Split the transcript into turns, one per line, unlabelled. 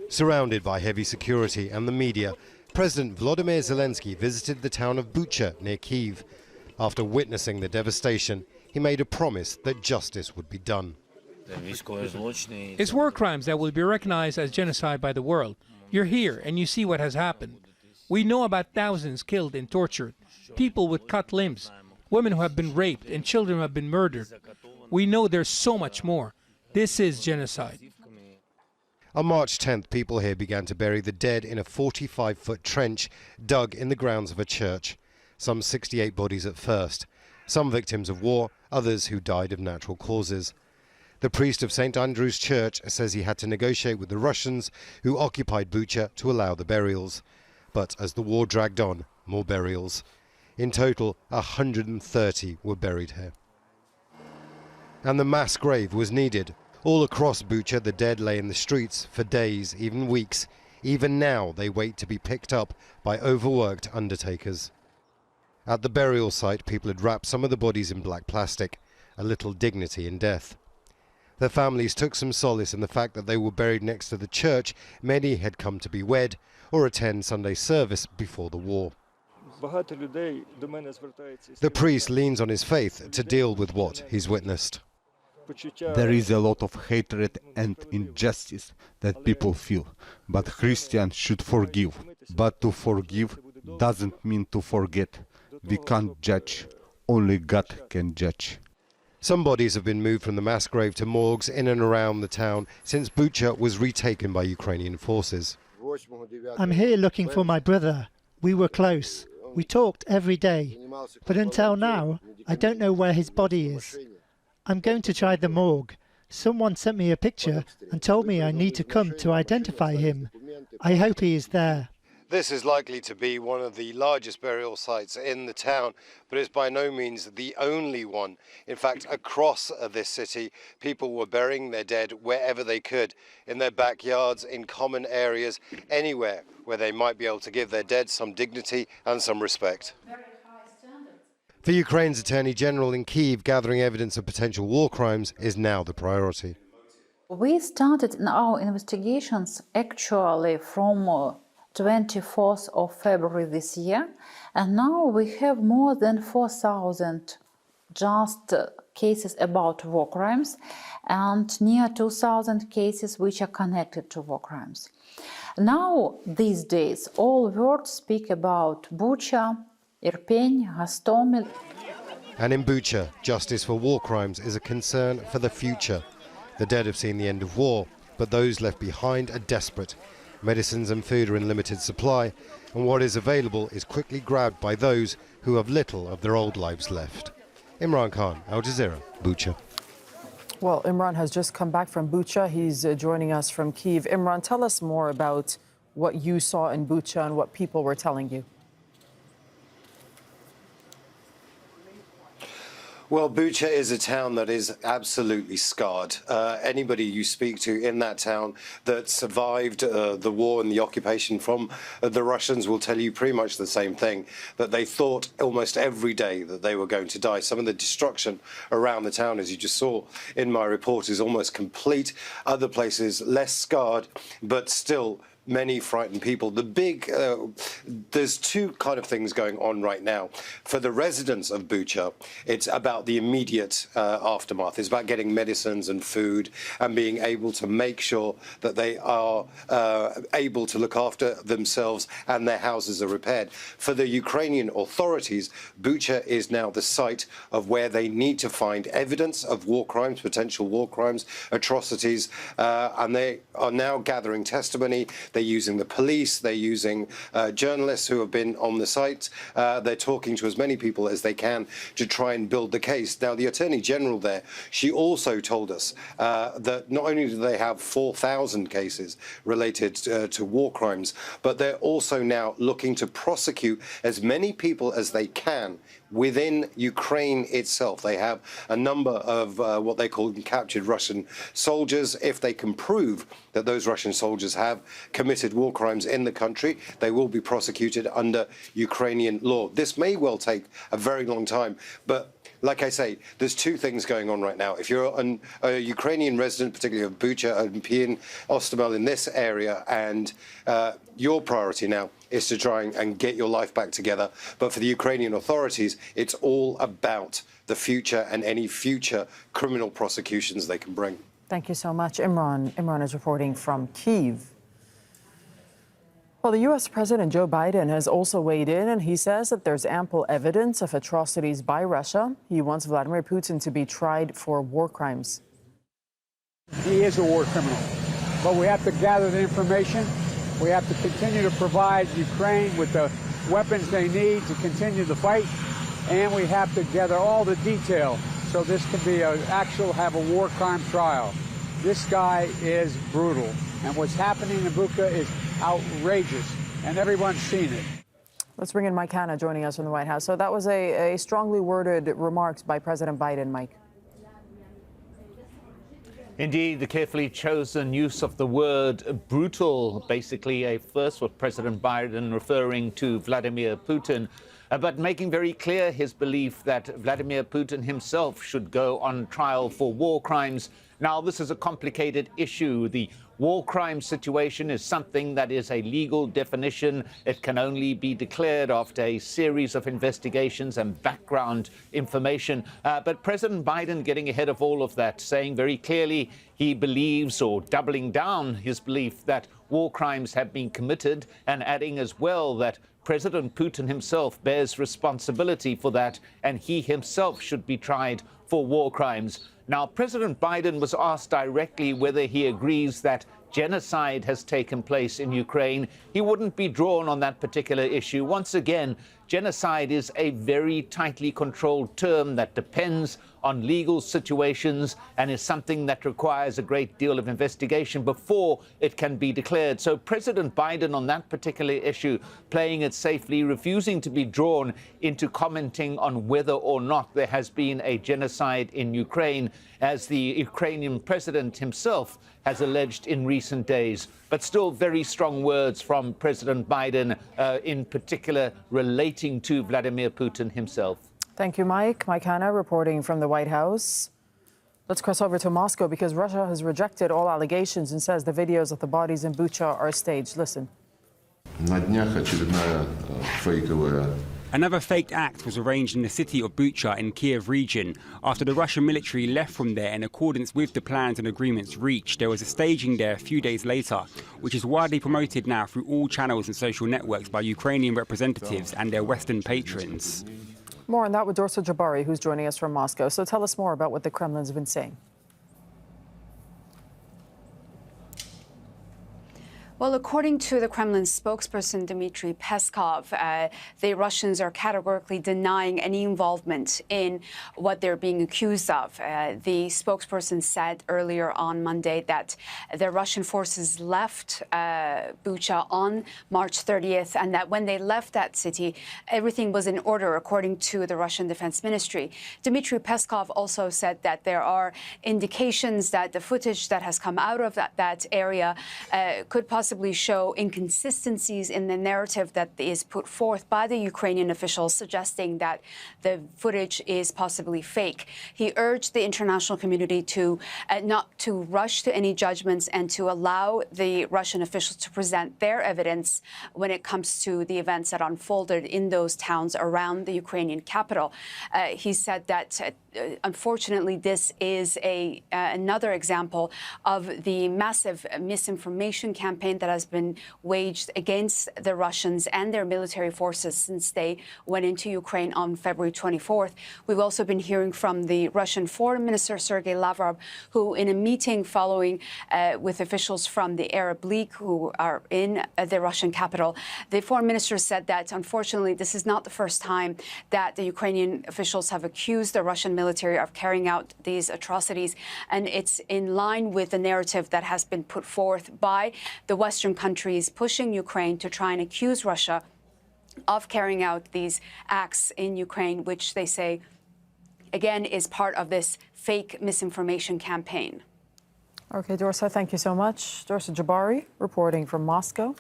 Surrounded by heavy security and the media, President Volodymyr Zelensky visited the town of Bucha near Kyiv. After witnessing the devastation, he made a promise that justice would be done.
It's war crimes that will be recognized as genocide by the world. You're here and you see what has happened. We know about thousands killed and tortured, people with cut limbs, women who have been raped and children who have been murdered. We know there's so much more. This is genocide.
On March 10th, people here began to bury the dead in a 45-foot trench dug in the grounds of a church. Some 68 bodies at first. Some victims of war, others who died of natural causes. The priest of St. Andrew's Church says he had to negotiate with the Russians who occupied Bucha to allow the burials. But as the war dragged on, more burials. In total, 130 were buried here. And the mass grave was needed. All across Bucha, the dead lay in the streets for days, even weeks. Even now, they wait to be picked up by overworked undertakers. At the burial site, people had wrapped some of the bodies in black plastic, a little dignity in death. Their families took some solace in the fact that they were buried next to the church many had come to be wed or attend Sunday service before the war. The priest leans on his faith to deal with what he's witnessed.
There is a lot of hatred and injustice that people feel, but Christians should forgive. But to forgive doesn't mean to forget. We can't judge, only God can judge.
Some bodies have been moved from the mass grave to morgues in and around the town since Bucha was retaken by Ukrainian forces.
I'm here looking for my brother. We were close. We talked every day. But until now, I don't know where his body is. I'm going to try the morgue. Someone sent me a picture and told me I need to come to identify him. I hope he is there.
This is likely to be one of the largest burial sites in the town, but it's by no means the only one. In fact, across this city, people were burying their dead wherever they could, in their backyards, in common areas, anywhere where they might be able to give their dead some dignity and some respect. For Ukraine's Attorney General in Kyiv, gathering evidence of potential war crimes is now the priority.
We started our investigations actually from 24th of February this year, and now we have more than 4,000 just cases about war crimes and near 2,000 cases which are connected to war crimes. Now, these days, all words speak about Bucha, Irpin, Hostomel.
And in Bucha, justice for war crimes is a concern for the future. The dead have seen the end of war, but those left behind are desperate. Medicines and food are in limited supply, and what is available is quickly grabbed by those who have little of their old lives left. Imran Khan, Al Jazeera, Bucha.
Well, Imran has just come back from Bucha. He's joining us from Kyiv. Imran, tell us more about what you saw in Bucha and what people were telling you.
Well, Bucha is a town that is absolutely scarred. Anybody you speak to in that town that survived the war and the occupation from the Russians will tell you pretty much the same thing, that they thought almost every day that they were going to die. Some of the destruction around the town, as you just saw in my report, is almost complete. Other places less scarred, but still many frightened people. There's two kind of things going on right now. For the residents of Bucha, it's about the immediate aftermath. It's about getting medicines and food and being able to make sure that they are able to look after themselves and their houses are repaired. For the Ukrainian authorities, Bucha is now the site of where they need to find evidence of war crimes, potential war crimes, atrocities, and they are now gathering testimony. They're using the police, they're using journalists who have been on the site. They're talking to as many people as they can to try and build the case. Now, the Attorney General there, she also told us that not only do they have 4,000 cases related to war crimes, but they're also now looking to prosecute as many people as they can within Ukraine itself. They have a number of what they call captured Russian soldiers. If they can prove that those Russian soldiers have committed war crimes in the country, they will be prosecuted under Ukrainian law. This may well take a very long time, but like I say, there's two things going on right now. If you're a Ukrainian resident, particularly of Bucha and Azovstal in this area, and your priority now is to try and get your life back together. But for the Ukrainian authorities, it's all about the future and any future criminal prosecutions they can bring.
Thank you so much, Imran. Imran is reporting from Kyiv. Well, the U.S. President Joe Biden has also weighed in, and he says that there's ample evidence of atrocities by Russia. He wants Vladimir Putin to be tried for war crimes.
He is a war criminal, but we have to gather the information. We have to continue to provide Ukraine with the weapons they need to continue the fight, and we have to gather all the detail so this can be have a war crime trial. This guy is brutal, and what's happening in Bucha is outrageous, and everyone's seen it.
Let's bring in Mike Hanna joining us from the White House. So that was a strongly worded remarks by President Biden, Mike.
Indeed, the carefully chosen use of the word brutal, basically a first for President Biden referring to Vladimir Putin, but making very clear his belief that Vladimir Putin himself should go on trial for war crimes. Now, this is a complicated issue. The war crime situation is something that is a legal definition. It can only be declared after a series of investigations and background information. But President Biden getting ahead of all of that, saying very clearly he believes, or doubling down his belief, that war crimes have been committed, and adding as well that President Putin himself bears responsibility for that, and he himself should be tried for war crimes. Now, President Biden was asked directly whether he agrees that genocide has taken place in Ukraine. He wouldn't be drawn on that particular issue. Once again, genocide is a very tightly controlled term that depends on legal situations and is something that requires a great deal of investigation before it can be declared. So President Biden on that particular issue playing it safely, refusing to be drawn into commenting on whether or not there has been a genocide in Ukraine, as the Ukrainian president himself has alleged in recent days. But still very strong words from President Biden, in particular relating to Vladimir Putin himself.
Thank you, Mike. Mike Hanna reporting from the White House. Let's cross over to Moscow because Russia has rejected all allegations and says the videos of the bodies in Bucha are staged. Listen.
Another faked act was arranged in the city of Bucha in Kyiv region. After the Russian military left from there in accordance with the plans and agreements reached, there was a staging there a few days later, which is widely promoted now through all channels and social networks by Ukrainian representatives and their Western patrons.
More on that with Dorsa Jabari, who's joining us from Moscow. So tell us more about what the Kremlin's been saying.
Well, according to the Kremlin spokesperson Dmitry Peskov, the Russians are categorically denying any involvement in what they're being accused of. The spokesperson said earlier on Monday that the Russian forces left Bucha on March 30th, and that when they left that city, everything was in order, according to the Russian Defense Ministry. Dmitry Peskov also said that there are indications that the footage that has come out of that area could possibly show inconsistencies in the narrative that is put forth by the Ukrainian officials, suggesting that the footage is possibly fake. He urged the international community to not to rush to any judgments and to allow the Russian officials to present their evidence when it comes to the events that unfolded in those towns around the Ukrainian capital. He said that unfortunately, this is another example of the massive misinformation campaign that has been waged against the Russians and their military forces since they went into Ukraine on February 24th. We've also been hearing from the Russian Foreign Minister Sergei Lavrov, who in a meeting following with officials from the Arab League who are in the Russian capital, the foreign minister said that unfortunately this is not the first time that the Ukrainian officials have accused the Russian military of carrying out these atrocities, and it's in line with the narrative that has been put forth by the Western countries pushing Ukraine to try and accuse Russia of carrying out these acts in Ukraine, which they say, again, is part of this fake misinformation campaign.
Okay, Dorsa, thank you so much. Dorsa Jabari reporting from Moscow.